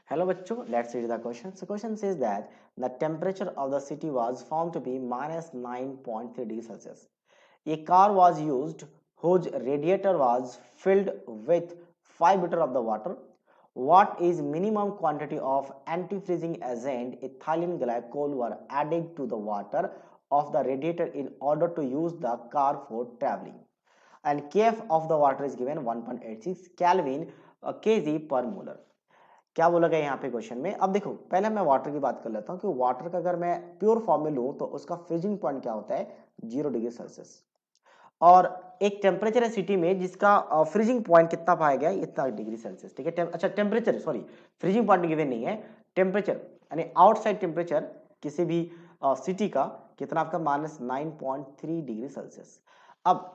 Hello bachcho, let's read the question. So question says that the temperature of the city was found to be minus 9.3 degrees Celsius. A car was used whose radiator was filled with 5 liter of the water. What is minimum quantity of anti-freezing agent ethylene glycol were added to the water of the radiator in order to use the car for traveling? And kf of the water is given 1.86 Kelvin kg per molar. क्या बोला गया यहाँ पे question में? अब देखो, पहले मैं वाटर की बात कर लेता हूँ कि वाटर का अगर मैं प्योर फॉर्म में लूँ तो उसका फ्रीजिंग पॉइंट क्या होता है? 0 डिग्री सेल्सियस। और एक टेम्परेचर है सिटी में जिसका फ्रीजिंग पॉइंट कितना पाया गया? इतना डिग्री सेल्सियस। ठीक है, अच्छा temperature, sorry freezing point given नहीं है, टेम्परेचर यानी आउटसाइड टेम्परेचर किसी भी सिटी का कितना आपका? -9.3 डिग्री सेल्सियस। अब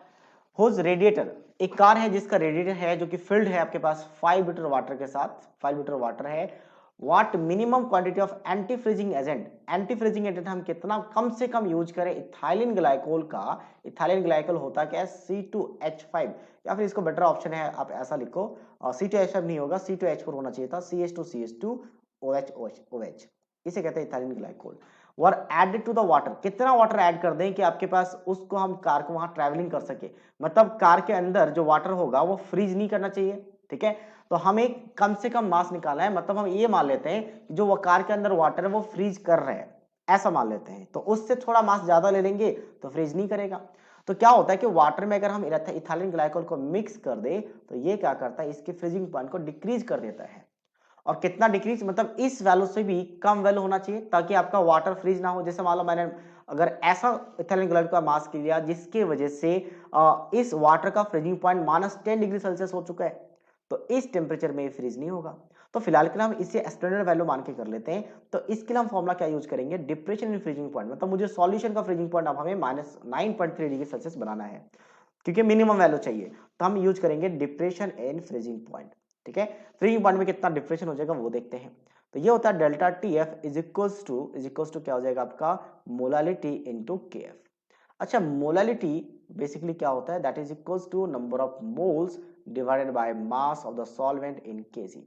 हुज रेडिएटर, एक कार है जिसका रेडिएटर है जो कि फिल्ड है आपके पास 5 लीटर वाटर के साथ, 5 लीटर वाटर है। What minimum quantity of anti freezing agent, anti freezing agent हम कितना कम से कम यूज करें इथाइलिन ग्लाइकोल का? इथाइलिन ग्लाइकोल होता क्या है? C2H5, या फिर इसको बेटर ऑप्शन है आप ऐसा लिखो, C2H5 नहीं होगा, C2H4 होना चाहिए था, CH2CH2OH, इसे कहते हैं ethylene glycol. Were added to the water, कितना वाटर ऐड कर दें कि आपके पास उसको हम कार को वहां ट्रैवलिंग कर सके, मतलब कार के अंदर जो वाटर होगा वो फ्रीज नहीं करना चाहिए। ठीक है, तो हमें कम से कम मास निकालना है, मतलब हम ये मान लेते हैं कि जो वो कार के अंदर वाटर है वो फ्रीज कर रहे हैं, ऐसा मान लेते हैं। तो उससे थोड़ा मास ज्यादा ले लेंगे तो फ्रीज नहीं करेगा। तो क्या होता है कि वाटर में अगर हम इथाइलिन ग्लाइकोल को मिक्स कर दे तो ये क्या करता है? इसके फ्रीजिंग पॉइंट को डिक्रीज कर देता है। और कितना डिक्रीज? मतलब इस वैल्यू से भी कम वैल्यू होना चाहिए ताकि आपका वाटर फ्रीज ना हो। जैसे मान लो मैंने अगर ऐसा इथाइलिन ग्लाइकोल का मास लिया जिसके वजह से इस वाटर का फ्रीजिंग पॉइंट -10 डिग्री सेल्सियस हो चुका है, तो इस टेम्परेचर में फ्रीज नहीं होगा। तो फिलहाल के लिए हम इसे स्टैंडर्ड वैल्यू मान के कर लेते हैं। तो इसके लिए हम फॉर्मुला क्या यूज करेंगे? डिप्रेशन इन फ्रीजिंग पॉइंट, मतलब मुझे सॉल्यूशन का फ्रीजिंग पॉइंट अब हमें -9.3 डिग्री सेल्सियस बनाना है क्योंकि मिनिमम वैल्यू चाहिए। तो हम यूज करेंगे डिप्रेशन इन फ्रीजिंग पॉइंट। ठीक है, फ्रीजिंग पॉइंट में कितना डिप्रेशन हो जाएगा वो देखते हैं। तो ये होता है delta TF is equals to क्या हो जाएगा आपका? Molality into KF। अच्छा, मोलालिटी बेसिकली क्या होता है? That is equals to number of moles divided by mass of the solvent in kg।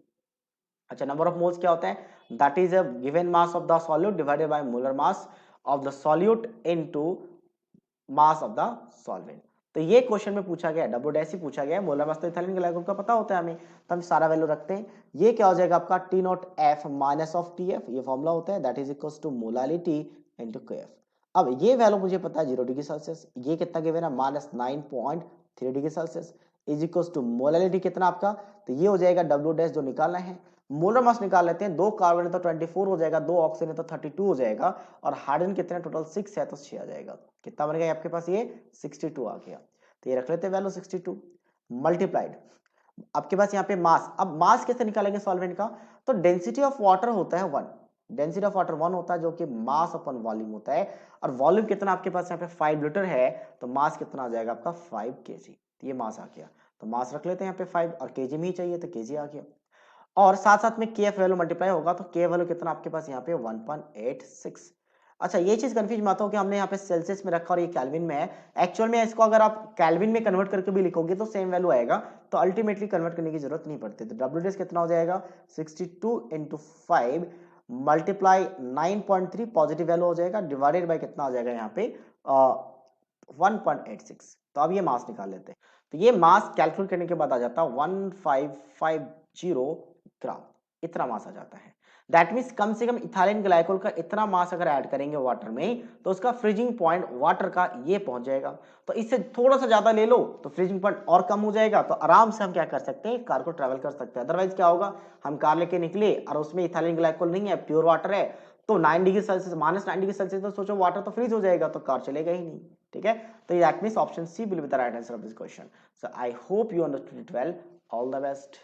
अच्छा, नंबर ऑफ मोल्स क्या होता है? That is a given mass of the solute divided by molar mass of the solute into mass of the solvent. तो ये question में पूछा गया, W dash ही पूछा गया है। मोलर मास तो इथाइलिन ग्लाइकोल का पता होता है हमें, तो हम सारा वैल्यू रखते हैं। ये क्या हो जाएगा आपका? T0F माइनस ऑफ TF, ये फॉर्मूला होता है, that is equals to molality into KF। अब ये वैल्यू मुझे पता है 0 डिग्री सेल्सियस, ये कितना गिवन है? -9.3 degree Celsius is equals to molality कितना आपका? तो ये हो जाएगा डब्ल्यू डैश जो निकालना है। मोलर मास निकाल लेते हैं, 2 कार्बन है तो 24 हो जाएगा, 2 ऑक्सीजन है तो 32 हो जाएगा, और हाइड्रोजन कितने? टोटल 6 है तो 6 आ जाएगा। कितना बन गया आपके पास? ये 62 आ गया। तो ये रख लेते हैं वैल्यू 62 मल्टीप्लाइड आपके पास यहाँ पे मास। अब मास कैसे निकालेंगे सॉल्वेंट का? तो डेंसिटी ऑफ वाटर होता है 1, डेंसिटी ऑफ वाटर 1 होता है जो कि मास अपन वॉल्यूम होता है। और वॉल्यूम कितना आपके पास यहाँ पे 5 लीटर है, तो मास कितना आ जाएगा आपका? 5 kg। ये मास आ गया, तो मास रख लेते हैं यहाँ पे 5, और केजी में ही चाहिए तो केजी आ गया। और साथ साथ में KF वैल्यू मल्टीप्लाई होगा, तो KF वैल्यू कितना आपके पास यहाँ पे? 1.86। अच्छा, ये चीज कंफ्यूज मत हो कि हमने यहाँ पे सेल्सियस में रखा और ये केल्विन में है। एक्चुअल में इसको अगर आप केल्विन में कन्वर्ट करके भी लिखोगे तो सेम वैल्यू आएगा, तो अल्टीमेटली कन्वर्ट करने की जरूरत नहीं पड़ती। तो डब्ल्यू कितना हो जाएगा? 62 इंटू 5 मल्टीप्लाई 9.3 पॉजिटिव वैल्यू हो जाएगा, डिवाइडेड बाई कितना आ जाएगा यहाँ पे? 1.86। तो अब ये मास निकाल लेते हैं। तो ये मास कैलकुलेट करने के बाद आ जाता है 1550 ग्राम, इतना मास आ जाता है। दैट मीन्स कम से कम इथाइलिन ग्लाइकोल का इतना मास अगर ऐड करेंगे वाटर में तो उसका फ्रीजिंग पॉइंट वाटर का ये पहुंच जाएगा। तो इससे थोड़ा सा ज्यादा ले लो तो फ्रीजिंग पॉइंट और कम हो जाएगा, तो आराम से हम क्या कर सकते हैं? कार को ट्रेवल कर सकते हैं। अदरवाइज क्या होगा? हम कार लेके निकले और उसमें इथाइलिन ग्लाइकोल नहीं है, प्योर वाटर है, तो 9 डिग्री सेल्सियस -9 डिग्री सेल्सियस तो सोचो वाटर तो फ्रीज हो जाएगा, तो कार चलेगा ही नहीं। ठीक है, तो that means option C will be the right answer of this question. So I hope you understood it well. All the best.